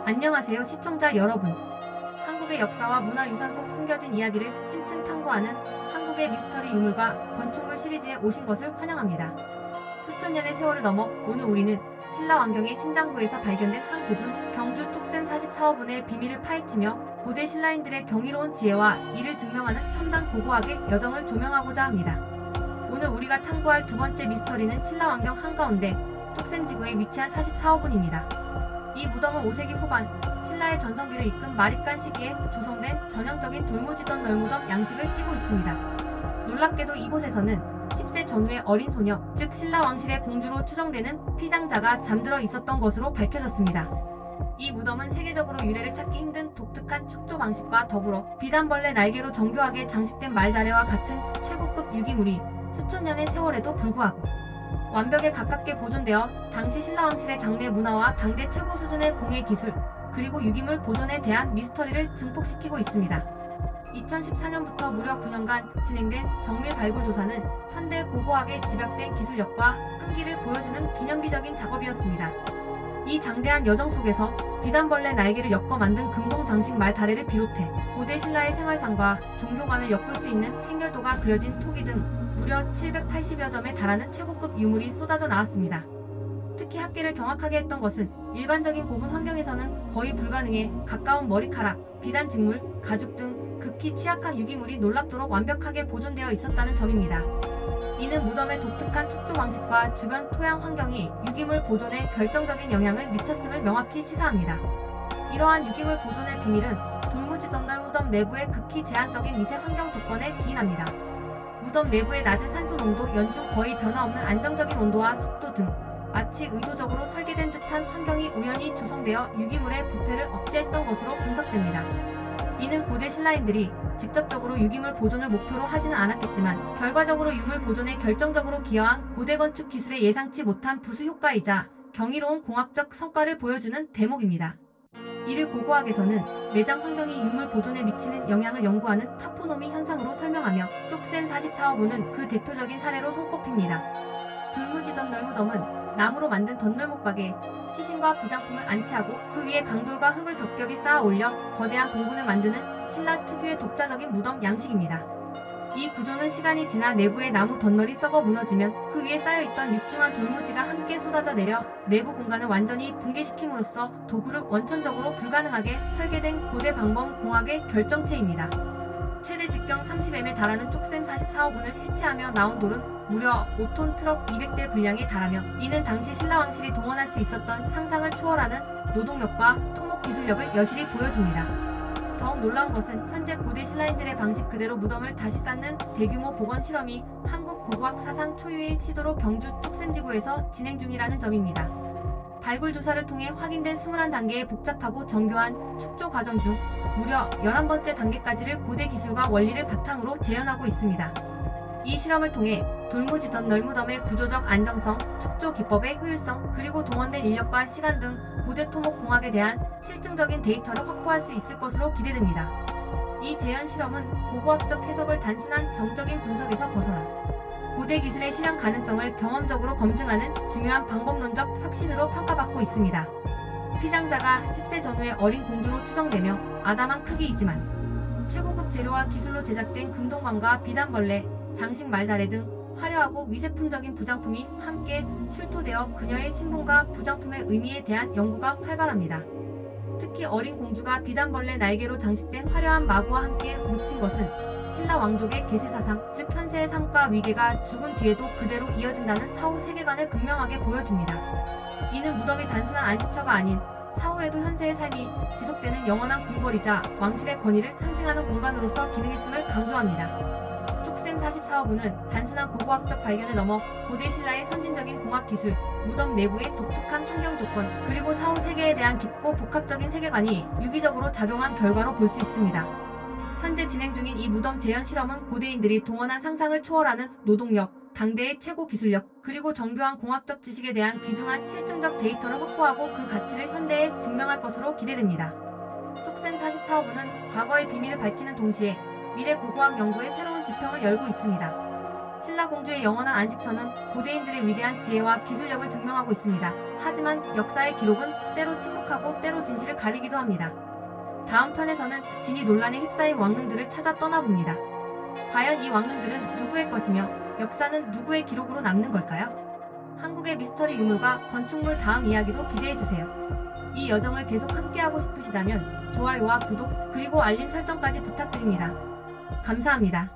안녕하세요 시청자 여러분. 한국의 역사와 문화유산 속 숨겨진 이야기를 심층 탐구하는 한국의 미스터리 유물과 건축물 시리즈에 오신 것을 환영합니다. 수천 년의 세월을 넘어 오늘 우리는 신라왕경의 심장부에서 발견된 한 고분, 경주 톡센 44호분의 비밀을 파헤치며 고대 신라인들의 경이로운 지혜와 이를 증명하는 첨단 고고학의 여정을 조명하고자 합니다. 오늘 우리가 탐구할 두 번째 미스터리는 신라왕경 한가운데 톡센지구에 위치한 44호분입니다. 이 무덤은 5세기 후반 신라의 전성기를 이끈 마립간 시기에 조성된 전형적인 돌무지던 널무덤 양식을 띠고 있습니다. 놀랍게도 이곳에서는 10세 전후의 어린 소녀, 즉 신라 왕실의 공주로 추정되는 피장자가 잠들어 있었던 것으로 밝혀졌습니다. 이 무덤은 세계적으로 유래를 찾기 힘든 독특한 축조 방식과 더불어 비단벌레 날개로 정교하게 장식된 말다래와 같은 최고급 유기물이 수천 년의 세월에도 불구하고 완벽에 가깝게 보존되어 당시 신라왕실의 장례 문화와 당대 최고 수준의 공예 기술, 그리고 유기물 보존에 대한 미스터리를 증폭시키고 있습니다. 2014년부터 무려 9년간 진행된 정밀 발굴 조사는 현대 고고학의 집약된 기술력과 끈기를 보여주는 기념비적인 작업이었습니다. 이 장대한 여정 속에서 비단벌레 날개를 엮어 만든 금동 장식 말 다래를 비롯해 고대 신라의 생활상과 종교관을 엿볼 수 있는 행렬도가 그려진 토기 등 무려 780여 점에 달하는 최고급 유물이 쏟아져 나왔습니다. 특히 합계를 경악하게 했던 것은 일반적인 고분 환경에서는 거의 불가능해 가까운 머리카락, 비단 직물, 가죽 등 극히 취약한 유기물이 놀랍도록 완벽하게 보존되어 있었다는 점입니다. 이는 무덤의 독특한 축조 방식과 주변 토양 환경이 유기물 보존에 결정적인 영향을 미쳤음을 명확히 시사합니다. 이러한 유기물 보존의 비밀은 돌무지 덧날 무덤 내부의 극히 제한적인 미세 환경 조건에 기인합니다. 무덤 내부의 낮은 산소 농도, 연중 거의 변화없는 안정적인 온도와 습도 등 마치 의도적으로 설계된 듯한 환경이 우연히 조성되어 유기물의 부패를 억제했던 것으로 분석됩니다. 이는 고대 신라인들이 직접적으로 유기물 보존을 목표로 하지는 않았겠지만 결과적으로 유물 보존에 결정적으로 기여한 고대 건축 기술의 예상치 못한 부수 효과이자 경이로운 공학적 성과를 보여주는 대목입니다. 이를 고고학에서는 매장 환경이 유물 보존에 미치는 영향을 연구하는 타포노미 현상으로 설명하며 쪽센 44호분은 그 대표적인 사례로 손꼽힙니다. 돌무지던 널무덤은 나무로 만든 덧널목각에 시신과 부장품을 안치하고 그 위에 강돌과 흙을 겹겹이 쌓아 올려 거대한 공분을 만드는 신라 특유의 독자적인 무덤 양식입니다. 이 구조는 시간이 지나 내부의 나무 덧널이 썩어 무너지면 그 위에 쌓여있던 육중한 돌무지가 함께 쏟아져 내려 내부 공간을 완전히 붕괴시킴으로써 도구를 원천적으로 불가능하게 설계된 고대 방범 공학의 결정체입니다. 최대 직경 30m에 달하는 쪽센 44호분을 해체하며 나온 돌은 무려 5톤 트럭 200대 분량에 달하며 이는 당시 신라왕실이 동원할 수 있었던 상상을 초월하는 노동력과 토목 기술력을 여실히 보여줍니다. 더욱 놀라운 것은 현재 고대 신라인들의 방식 그대로 무덤을 다시 쌓는 대규모 복원 실험이 한국 고고학 사상 초유의 시도로 경주 톡센지구에서 진행 중이라는 점입니다. 발굴 조사를 통해 확인된 21단계의 복잡하고 정교한 축조 과정 중 무려 11번째 단계까지를 고대 기술과 원리를 바탕으로 재현하고 있습니다. 이 실험을 통해 돌무지던 널무덤의 구조적 안정성, 축조 기법의 효율성, 그리고 동원된 인력과 시간 등 고대 토목 공학에 대한 실증적인 데이터를 확보할 수 있을 것으로 기대됩니다. 이 재현 실험은 고고학적 해석을 단순한 정적인 분석에서 벗어나 고대 기술의 실현 가능성을 경험적으로 검증하는 중요한 방법론적 혁신으로 평가받고 있습니다. 피장자가 10세 전후의 어린 공주로 추정되며 아담한 크기이지만 최고급 재료와 기술로 제작된 금동관과 비단벌레, 장식 말다래 등 화려하고 미세품적인 부장품이 함께 출토되어 그녀의 신분과 부장품의 의미에 대한 연구가 활발합니다. 특히 어린 공주가 비단벌레 날개로 장식된 화려한 마구와 함께 묻힌 것은 신라 왕족의 계세사상, 즉 현세의 삶과 위계가 죽은 뒤에도 그대로 이어진다는 사후 세계관을 극명하게 보여줍니다. 이는 무덤이 단순한 안식처가 아닌 사후에도 현세의 삶이 지속되는 영원한 궁궐이자 왕실의 권위를 상징하는 공간으로서 기능했음을 강조합니다. 쪽센 44호분은 단순한 고고학적 발견을 넘어 고대 신라의 선진적인 공학 기술, 무덤 내부의 독특한 환경 조건, 그리고 사후 세계에 대한 깊고 복합적인 세계관이 유기적으로 작용한 결과로 볼 수 있습니다. 현재 진행 중인 이 무덤 재현 실험은 고대인들이 동원한 상상을 초월하는 노동력, 당대의 최고 기술력, 그리고 정교한 공학적 지식에 대한 귀중한 실증적 데이터를 확보하고 그 가치를 현대에 증명할 것으로 기대됩니다. 쪽센 44호분은 과거의 비밀을 밝히는 동시에 미래 고고학 연구의 새로운 지평을 열고 있습니다. 신라 공주의 영원한 안식처는 고대인들의 위대한 지혜와 기술력을 증명하고 있습니다. 하지만 역사의 기록은 때로 침묵하고 때로 진실을 가리기도 합니다. 다음 편에서는 진위 논란에 휩싸인 왕릉들을 찾아 떠나봅니다. 과연 이 왕릉들은 누구의 것이며 역사는 누구의 기록으로 남는 걸까요? 한국의 미스터리 유물과 건축물 다음 이야기도 기대해주세요. 이 여정을 계속 함께하고 싶으시다면 좋아요와 구독 그리고 알림 설정까지 부탁드립니다. 감사합니다.